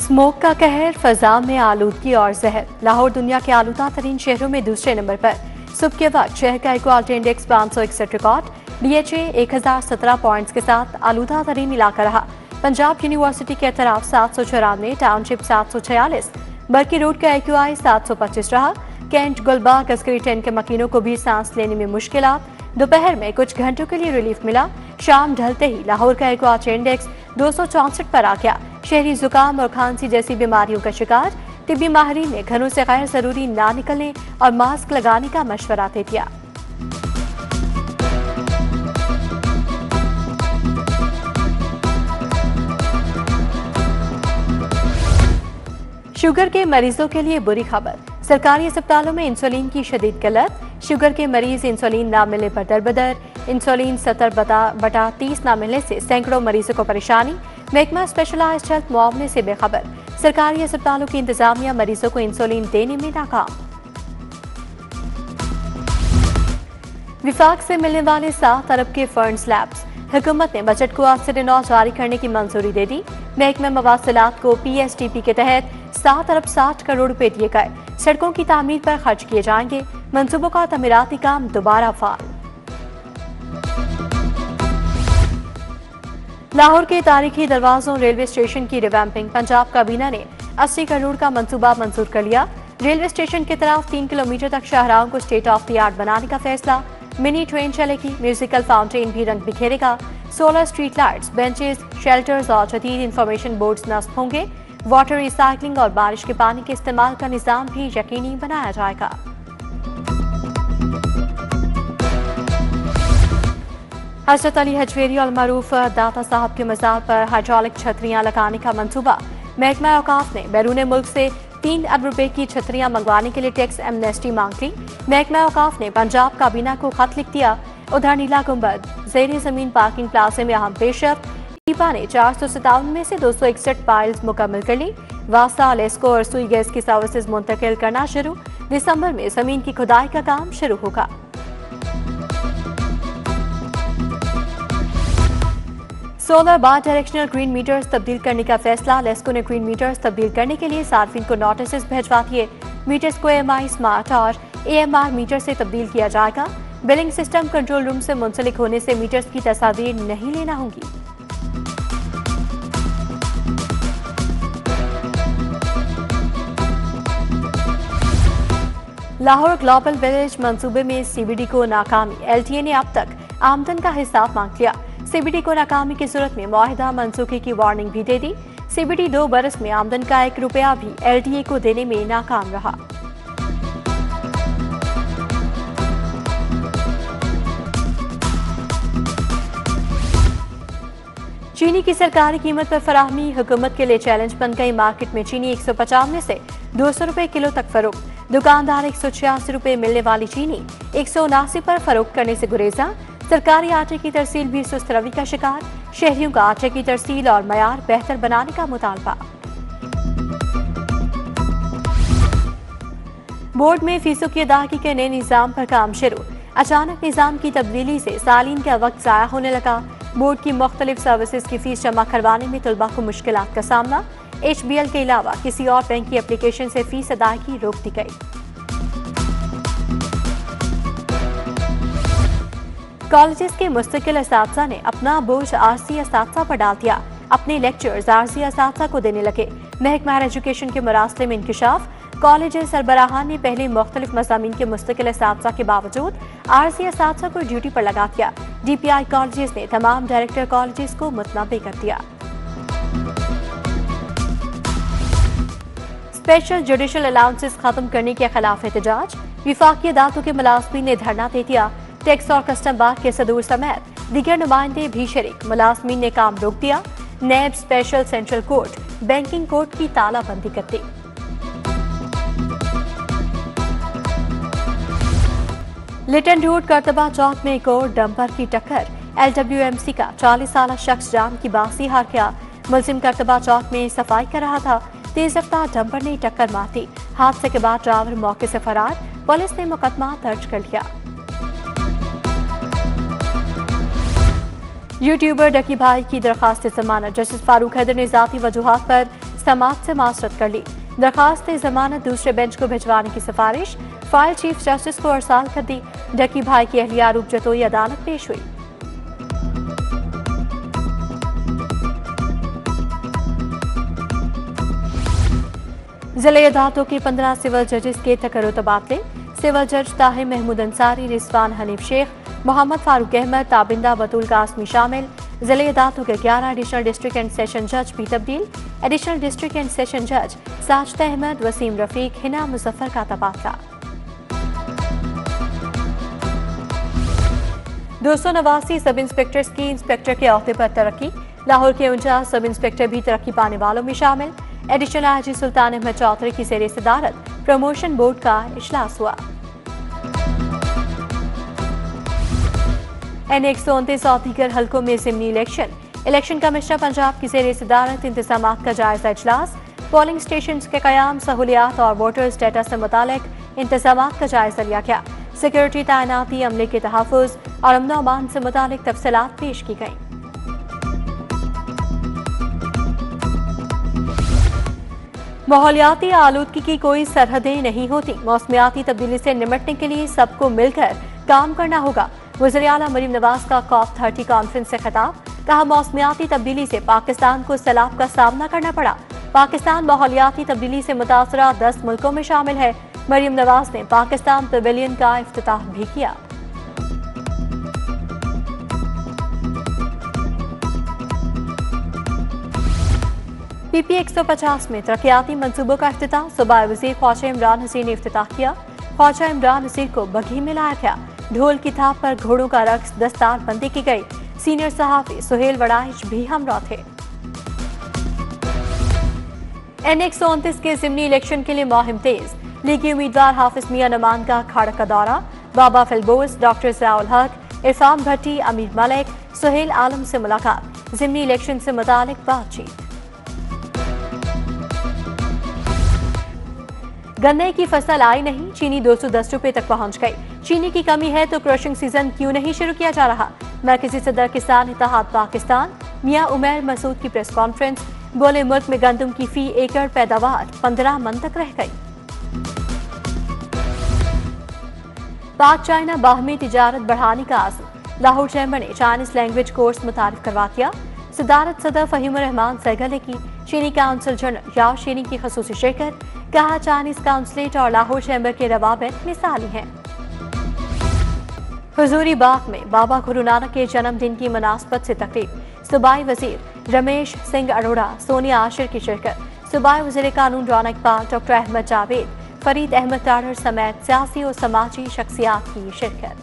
Smoke का कहर, फजा में आलूदगी और जहर। लाहौर दुनिया के आलूदा तरीन शहरों में दूसरे नंबर पर। सुबह के वक्त शहर का quality index 561 record, BHA 1017 points के साथ आलूदा तरीन इलाका रहा। पंजाब यूनिवर्सिटी के तरफ 794, टाउनशिप 746, बर्की रोड का AQI 725 रहा। कैंट, गुलबाग, अस्करी 10 के मकीनों को भी सांस लेने में मुश्किलात। दोपहर में कुछ घंटों के लिए रिलीफ मिला। शाम ढलते ही लाहौर का क्वालिटी इंडेक्स 264 पर आ गया। शहरी जुकाम और खांसी जैसी बीमारियों का शिकार। तिब्बी माहिरीन ने घरों से गैर जरूरी ना निकलने और मास्क लगाने का मशवरा दे दिया। शुगर के मरीजों के लिए बुरी खबर। सरकारी अस्पतालों में इंसुलिन की शदीद किल्लत। शुगर के मरीज इंसुलिन ना मिलने पर दरबदर। इंसुलिन 70/30 ना मिलने से सैकड़ों मरीजों को परेशानी। महकमा स्पेशलाइज्ड हेल्थ मुआवने से बेखबर। सरकारी अस्पतालों की इंतजामिया मरीजों को इंसुलिन देने में नाकाम। विफाक से मिलने वाले 7 अरब के फंड्स लैब्स। हुकूमत ने बजट को आज से 9 जारी करने की मंजूरी दे दी। महकमा मवासिलात को PSTP के तहत 7 अरब 60 करोड़ रुपए दिए गए। सड़कों की तामीर पर खर्च किए जाएंगे। मंसूबों का तमीराती काम दोबारा फाल। लाहौर के तारीखी दरवाजों रेलवे स्टेशन की रिवैम्पिंग। पंजाब काबीना ने 80 करोड़ का मंसूबा मंजूर कर लिया। रेलवे स्टेशन की तरफ 3 किलोमीटर तक शाहराहों को स्टेट ऑफ द आर्ट बनाने का फैसला। मिनी ट्रेन चलेगी। म्यूजिकल फाउंटेन भी रंग बिखेरेगा। Solar street lights, benches, shelters और जदीद इंफॉर्मेशन बोर्ड्स नस्ब होंगे। वाटर रिसाइकलिंग और बारिश के पानी के इस्तेमाल का निजाम भी यकीनी बनाया जाएगा। हजरत अली हजवेरी और मरूफ दाता साहब के मज़ार पर हाइड्रोलिक छतरियां लगाने का मंसूबा। महकमा औकाफ ने बैरून मुल्क से 3 अरब रुपए की छतरियां मंगवाने के लिए टैक्स एमनेस्टी मांग ली। महकमा औकाफ ने पंजाब काबीना को खत लिख दिया। उधर नीला गुंबद ज़ेर ज़मीन पार्किंग प्लाजे में अहम पेशरफ। टीपा ने 457 में से 261 पाइल्स मुकम्मल कर ली। वास्ता, लेस्को और सुई गैस की सर्विसेज मुंतकिल करना शुरू। दिसंबर में जमीन की खुदाई का काम शुरू होगा। सोलर बार डायरेक्शनल ग्रीन मीटर्स तब्दील करने का फैसला। लेस्को ने ग्रीन मीटर्स तब्दील करने के लिए सार्फिन को नोटिस भिजवा दिए। मीटर्स को AMI स्मार्ट और AMR मीटर से तब्दील किया जाएगा। बिलिंग सिस्टम कंट्रोल रूम से मुंसलिक होने से मीटर्स की तस्वीर नहीं लेना होगी। लाहौर ग्लोबल विलेज मंसूबे में CBD को नाकामी। LTA ने अब तक आमदन का हिसाब मांग लिया। CBD को नाकामी की सूरत में मुआहिदा मनसूखी की वार्निंग भी दे दी। CBD 2 बरस में आमदन का 1 रुपया भी LTA को देने में नाकाम रहा। चीनी की सरकारी कीमत पर फराहमी हुकूमत के लिए चैलेंज बन गई। मार्केट में चीनी 195 से 200 रुपए किलो तक फरोख्त। दुकानदार 186 रुपए मिलने वाली चीनी 179 पर फरोख्त करने से गुरेजा। सरकारी आटे की तरसील भी सुस्त रवि का शिकार। शहरियों का आटे की तरसील और मयार बेहतर बनाने का मुतालबा। बोर्ड में फीसों की अदायगी के नए निजाम पर काम शुरू। अचानक निजाम की तब्दीली से सालीन का वक्त जाया होने लगा। बोर्ड की मुख्तलिफ सर्विसेज की फीस जमा करवाने में तलबा को मुश्किलात का सामना। HBL के अलावा किसी और बैंक की एप्लीकेशन से फीस अदायगी रोक दी गई। कॉलेजेस के मुस्तकिल असातिज़ा ने अपना बोझ आरसी असातिज़ा पर डाल दिया। अपने लेक्चर्स आरसी असातिज़ा को देने लगे। महकमा एजुकेशन के मुरासले में इंकिशाफ। कॉलेज सरबराहान ने पहले मुख्तलिफ मज़ामीन के मुस्तकिल असातिज़ा के बावजूद आरसी असातिज़ा को ड्यूटी पर लगा दिया। DPI कॉलेजेस ने तमाम डायरेक्टर कॉलेजेस को मुतनबे कर दिया। स्पेशल जुडिशल अलाउंसेस खत्म करने के खिलाफ एहतजाज। विफाकी अदालतों के मुलाजमीन ने धरना दे दिया। टैक्स और कस्टम बाग के सदूर समेत दीगर नुमाइंदे भी शरीक। मुलाजमीन ने काम रोक दिया। NAB, special central court, banking court की तालाबंदी कर दी। लिटन रोड करतबा चौक में एक और डंपर की टक्कर। LWMC का 40 साल शख्स जान की बासी हार गया। मुलजिम करतबा चौक में सफाई कर रहा था। तेज रफ्तार डंपर ने टक्कर मार दी। हादसे के बाद ड्राइवर मौके से फरार। पुलिस ने मुकदमा दर्ज कर लिया। यूट्यूबर डकी भाई की दरखास्त जमानत जस्टिस फारूक हैदर ने जाती वजूहात पर समाअत से माजरत कर ली। दरखास्त जमानत दूसरे बेंच को भिजवाने की सिफारिश फाइल चीफ जस्टिस को अरसाल कर दी। डकी भाई की अहलिया आरोप जतोई अदालत पेश हुई। जिले अदालतों के 15 सिविल जजेस के तकर्रुर तबादले। सिविल जज ताहिर महमूद अंसारी, रिजवान हनीफ शेख, मोहम्मद फारूक अहमद, ताबिंदा बतूल कासमी शामिल। जिले अदालतों के 11 एडिशनल डिस्ट्रिक्ट एंड सेशन जज भी तब्दील। एडिशनल डिस्ट्रिक्ट एंड सेशन जज साजिद अहमद, वसीम रफीक, हिना मुजफ्फर का तबादला। 289 सब इंस्पेक्टर्स की इंस्पेक्टर के अहदे पर तरक्की। लाहौर के 49 सब इंस्पेक्टर भी तरक्की पाने वालों में शामिल। एडिशनल आईजी सुल्तान अहमद चौधरी की ज़ेर सदारत प्रमोशन बोर्ड का इजलास हुआ। N129 और दीगर हल्कों में ज़िमनी इलेक्शन कमिश्नर पंजाब की ज़ेर सदारत इंतजामात का जायजा इजलास। पोलिंग स्टेशन के कयाम, सहूलियात और वोटर्स डेटा से मुतालिक इंतजामात का जायजा लिया गया। सिक्योरिटी तैनाती, अमले के तहफ़्फ़ुज़ और अमन अमान से मुतालिक तफसीलात पेश की गईं। माहौलियाती आलूदगी की कोई सरहदें नहीं होती। मौसमियाती तब्दीली से निपटने के लिए सबको मिलकर काम करना होगा। वज़ीर आला मरीम नवाज का COP30 कॉन्फ्रेंस से खिताब। कहा, मौसमियाती तब्दीली से पाकिस्तान को सैलाब का सामना करना पड़ा। पाकिस्तान माहौलियाती तब्दीली से मुतासरा 10 मुल्कों में शामिल है। मरीम नवाज ने पाकिस्तान पवेलियन का इफ्तिताह भी किया। PP 150 में तरक्याती मंसूबों का इफ्तिताह। सूबाई वज़ीर ख्वाजा इमरान हसीन ने इफ्तिताह किया। ख्वाजा इमरान हसीन को बघी में लाया गया। ढोल की थाप पर घोड़ों का रक्स, दस्तार बंदी की गई। सीनियर सहाफ़ी सुहेल वड़ाइच भी हमरा थे। N129 के ज़िमनी इलेक्शन के लिए मुहिम तेज। लीगी उम्मीदवार हाफिज मियां नमान का खाड़क का दौरा। बाबा फिलबोस, डॉक्टर ज़ियाउल हक, इरफान भट्टी, अमीर मलिक, सुहेल आलम से मुलाकात। ज़िमनी इलेक्शन से मुतालिक बातचीत। गन्ने की फसल आई नहीं, चीनी 210 रुपए तक पहुंच गई। चीनी की कमी है तो क्रशिंग सीजन क्यों नहीं शुरू किया जा रहा? मरकजी सदर किसान इत्तेहाद पाकिस्तान मियां उमैर मसूद की प्रेस कॉन्फ्रेंस। बोले, मुल्क में गंदम की फी एकड़ पैदावार 15 मन तक रह गई। पाक चाइना बाहमी तिजारत बढ़ाने का आज़म। लाहौर चैम्बर ने चाइनीज लैंग्वेज कोर्स मुतारिफ करवा दिया। सदारत सदर फहीम रहमान सहगल की। चीनी काउंसिल जनरल याओ शीनी की खसूसी शिरकत। कहा, चाइनीज काउंसलेट और लाहौर चैम्बर के रवाबित मिसाली हैं। हुजूरी बाग में बाबा गुरु नानक के जन्मदिन की मुनासबत से तकरीब। सूबाई वजीर रमेश सिंह अरोड़ा, सोनिया आशिर की शिरकत। सूबाई वजीर कानून राना इकबाल, डॉक्टर अहमद जावेद, फरीद अहमद तारर समेत सियासी और समाजी शख्सियात की शिरकत।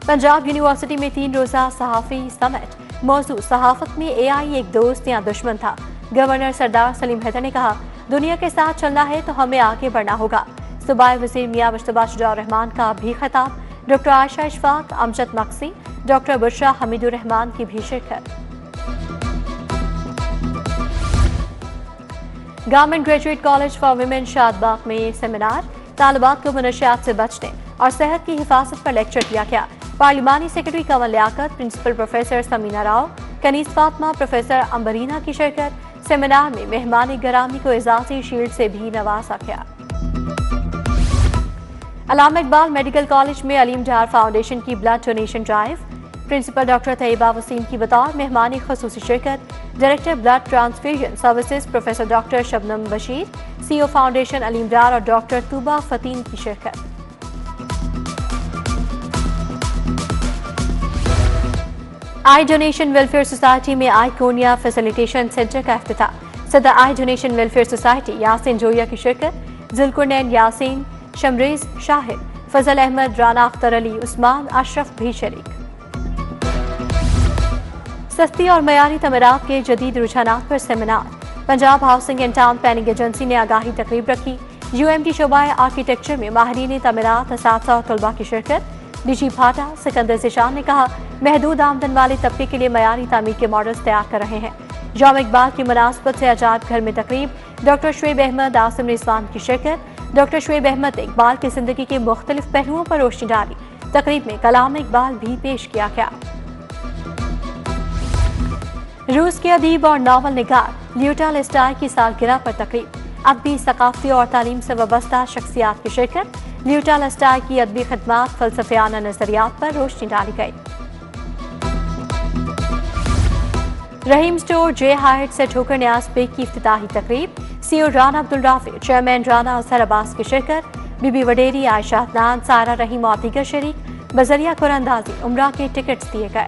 पंजाब यूनिवर्सिटी में 3 रोज़ा सहाफ़ी समिट। मौजू, सहाफत में AI एक दोस्त या दुश्मन था। गवर्नर सरदार सलीम हैदर ने कहा, दुनिया के साथ चलना है तो हमें आगे बढ़ना होगा। सूबाई वज़ीर मियां मुश्तबा शुजा रहमान का भी खिताब। डॉक्टर आयशा इशफाक, अमजद मक्सी, डॉक्टर बुशरा हमीदुर रहमान की भी शिरकत। Government graduate college for women Shadbagh में सेमिनार। तालिबात को मनशियात से बचने और सेहत की हिफाजत पर लेक्चर दिया गया। पार्लिमानी secretary Kamal Liaquat, principal professor Sameena Rao, Kaneez Fatima, professor Ambreena की शिरकत। सेमिनार में मेहमान गरामी को एजाजी शील्ड से भी नवाजा गया। अल्लामा इकबाल मेडिकल कॉलेज में अलीम डार फाउंडेशन की blood donation drive. Principal doctor Tayyaba Waseem की बतौर मेहमानी खसूसी शिरकत। Director blood transfusion services professor doctor Shabnam Bashir, CEO foundation Aleem Dar और डॉक्टर तूबा फतीन की शिरकत। आई डोनेशन वेलफेयर सोसाइटी में आई कोनिया फैसिलिटेशन सेंटर का इफ्तिताह। सदर Eye Donation Welfare Society Yasin Zoya की शिरकत। जुल्कुरनैन यासीन, शमरेज शाहिद, फजल अहमद, राना अख्तर अली, उस्मान अशरफ भी शरीक। सस्ती और मयारी तमीरात के जदीद रुझानात पर seminar. Punjab housing and town planning agency ने आगाही तकरीब रखी। UMT शोबा आर्किटेक्चर में माहिरीन तमीरात, असातिज़ा और तलबा की शिरकत। DG भाटा सिकंदर ज़िशान ने कहा, महदूद आमदन वाले तबके के लिए मयारी तामीर के मॉडल्स तैयार कर रहे हैं। यौम इकबाल की मुनासबत से अजायब घर में तकरीब। डॉक्टर शुएब अहमद, आसिम रिजवान की शिरकत। डॉक्टर शुएब अहमद ने इकबाल की जिंदगी के मुख्तलिफ पहलुओं पर रोशनी डाली। तकरीब में कलाम इकबाल भी पेश किया गया। रूस के अदीब और नावल निगार ल्यूटा लेस्टाई की सालगिरह पर तकरीब, अदबी, सकाफती और तालीम से वाबस्ता शख्सियात की शिरकत। ल्यूटा लेस्टाई की अदबी खिदमात, फलसफियाना नजरियात पर रोशनी डाली गई। रहीम स्टोर जे हाइट से ठोकर न्याज बेग की इफ्तिताही तकरीब, सीओ राना अब्दुल राफी, चेयरमैन राना अजहर अब्बास की शिरकत। बीबी वडेरी, आयशा अदनान, सारा रहीम और दीगर शरीक। बजरिया कुरानंदाजी उम्रा के टिकट्स दिए गए।